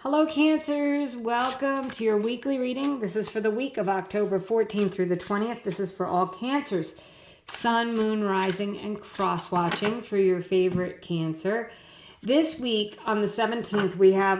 Hello, Cancers. Welcome to your weekly reading. This is for the week of October 14th through the 20th. This is for all Cancers. Sun, moon, rising, and cross-watching for your favorite Cancer. This week, on the 17th, we have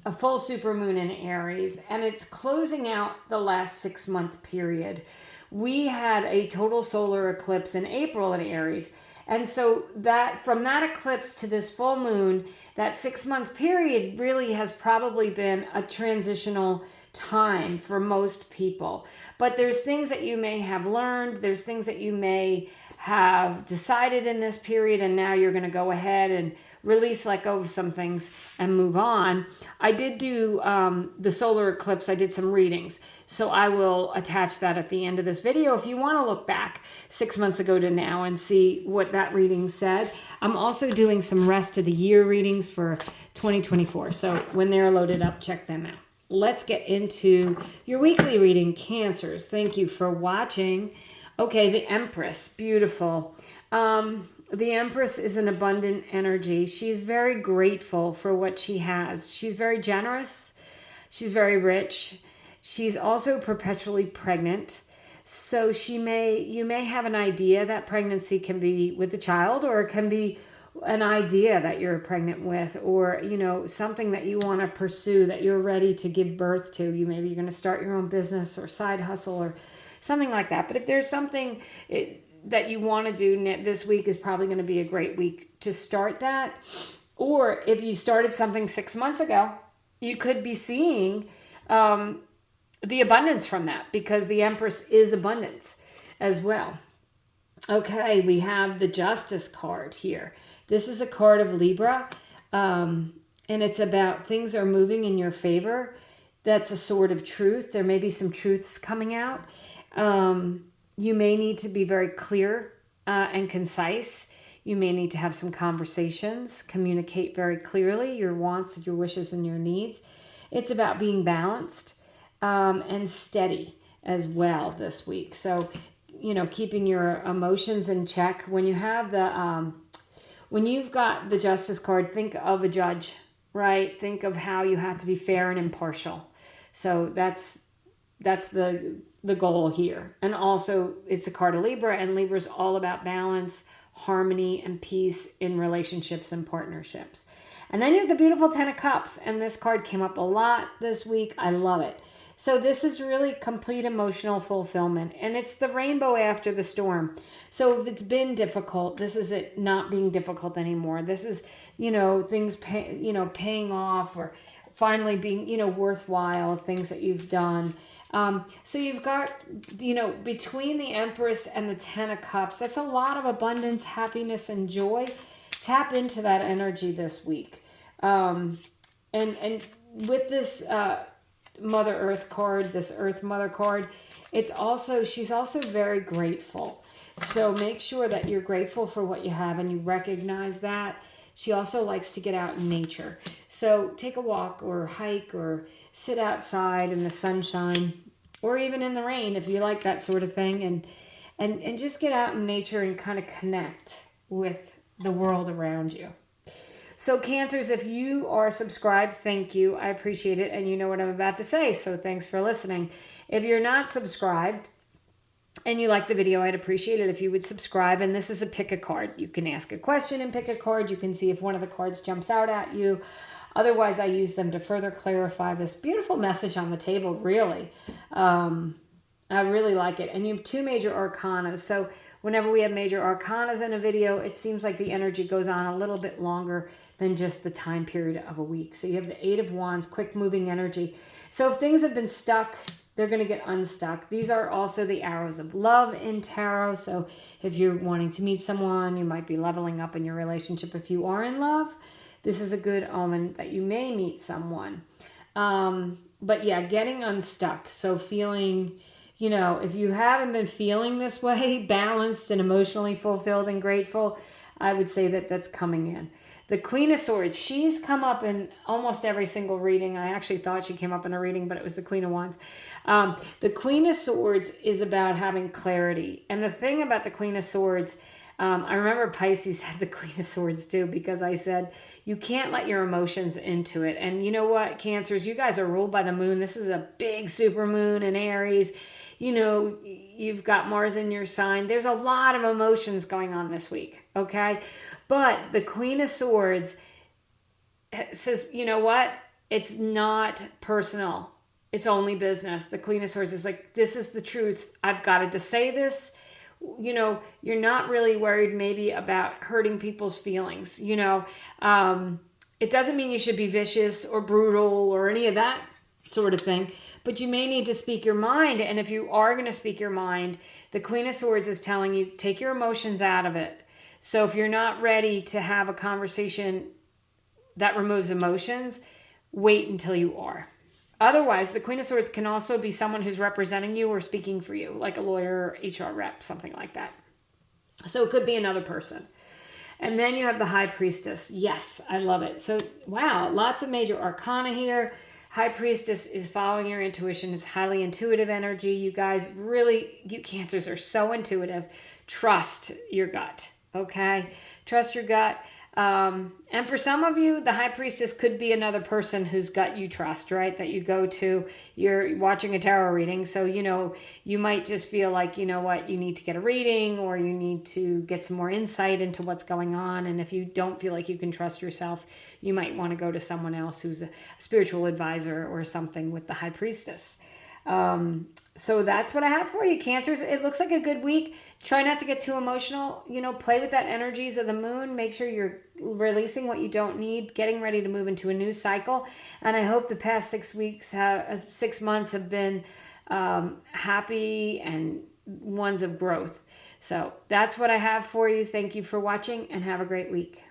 a full supermoon in Aries, and it's closing out the last 6-month period. We had a total solar eclipse in April in Aries. And so that from that eclipse to this full moon, that 6-month period really has probably been a transitional time for most people. But there's things that you may have learned, there's things that you may have decided in this period, and now you're going to go ahead and release, let go of some things and move on. I did do the solar eclipse. I did some readings. So I will attach that at the end of this video if you want to look back 6 months ago to now and see what that reading said. I'm also doing some rest of the year readings for 2024. So when they're loaded up, check them out. Let's get into your weekly reading, Cancers. Thank you for watching. Okay, the Empress, beautiful. The Empress is an abundant energy. She's very grateful for what she has. She's very generous. She's very rich. She's also perpetually pregnant. So you may have an idea that pregnancy can be with a child, or it can be an idea that you're pregnant with, or, something that you want to pursue, that you're ready to give birth to. Maybe you're going to start your own business or side hustle or something like that. But if there's something that you want to do, this week is probably going to be a great week to start that. Or if you started something 6 months ago, you could be seeing the abundance from that, because the Empress is abundance as well. Okay, we have the Justice card here. This is a card of Libra, and it's about things are moving in your favor. That's a sword of truth. There may be some truths coming out. You may need to be very clear and concise. You may need to have some conversations, communicate very clearly your wants, your wishes, and your needs. It's about being balanced and steady as well this week. So, keeping your emotions in check. When you have when you've got the Justice card, think of a judge, right? Think of how you have to be fair and impartial. So that's the goal here. And also, it's a card of Libra, and Libra is all about balance, harmony, and peace in relationships and partnerships. And then you have the beautiful Ten of Cups, and this card came up a lot this week. I love it. So this is really complete emotional fulfillment, and it's the rainbow after the storm. So if it's been difficult, this is it not being difficult anymore. This is, things paying off, or finally being, worthwhile, things that you've done. So you've got, between the Empress and the Ten of Cups, that's a lot of abundance, happiness, and joy. Tap into that energy this week. And with this Mother Earth card, this Earth Mother card, she's also very grateful. So make sure that you're grateful for what you have and you recognize that. She also likes to get out in nature. So take a walk or hike or sit outside in the sunshine, or even in the rain if you like that sort of thing, and just get out in nature and kind of connect with the world around you. So Cancers, if you are subscribed, thank you. I appreciate it, and you know what I'm about to say, so thanks for listening. If you're not subscribed and you like the video, I'd appreciate it if you would subscribe. And this is a pick a card. You can ask a question and pick a card. You can see if one of the cards jumps out at you. Otherwise, I use them to further clarify this beautiful message on the table, really. I really like it. And you have 2 major arcanas. So whenever we have major arcanas in a video, it seems like the energy goes on a little bit longer than just the time period of a week. So you have the 8 of Wands, quick moving energy. So if things have been stuck, they're going to get unstuck. These are also the arrows of love in tarot. So if you're wanting to meet someone, you might be leveling up in your relationship. If you are in love, this is a good omen that you may meet someone. But yeah, getting unstuck. So feeling, if you haven't been feeling this way, balanced and emotionally fulfilled and grateful, I would say that that's coming in. The Queen of Swords, she's come up in almost every single reading. I actually thought she came up in a reading, but it was the Queen of Wands. The Queen of Swords is about having clarity. And the thing about the Queen of Swords, I remember Pisces had the Queen of Swords too, because I said, you can't let your emotions into it. And you know what, Cancers, you guys are ruled by the moon. This is a big super moon in Aries. You know, you've got Mars in your sign. There's a lot of emotions going on this week, okay? But the Queen of Swords says, you know what? It's not personal. It's only business. The Queen of Swords is like, this is the truth. I've got to say this. You know, you're not really worried maybe about hurting people's feelings. You know, it doesn't mean you should be vicious or brutal or any of that sort of thing, but you may need to speak your mind. And if you are going to speak your mind, the Queen of Swords is telling you, take your emotions out of it. So if you're not ready to have a conversation that removes emotions, wait until you are. Otherwise, the Queen of Swords can also be someone who's representing you or speaking for you, like a lawyer, HR rep, something like that. So it could be another person. And then you have the High Priestess. Yes, I love it. So, wow, lots of major arcana here. High Priestess is following your intuition, is highly intuitive energy. You guys really, you Cancers are so intuitive. Trust your gut, okay? Trust your gut. And for some of you, the High Priestess could be another person whose gut you trust, right? That you go to, you're watching a tarot reading. So, you know, you might just feel like, you know what, you need to get a reading or you need to get some more insight into what's going on. And if you don't feel like you can trust yourself, you might want to go to someone else who's a spiritual advisor or something with the High Priestess. So that's what I have for you, Cancers. It looks like a good week. Try not to get too emotional. You know, play with that energies of the moon. Make sure you're releasing what you don't need, getting ready to move into a new cycle. And I hope the past 6 months have been happy and ones of growth. So that's what I have for you. Thank you for watching and have a great week.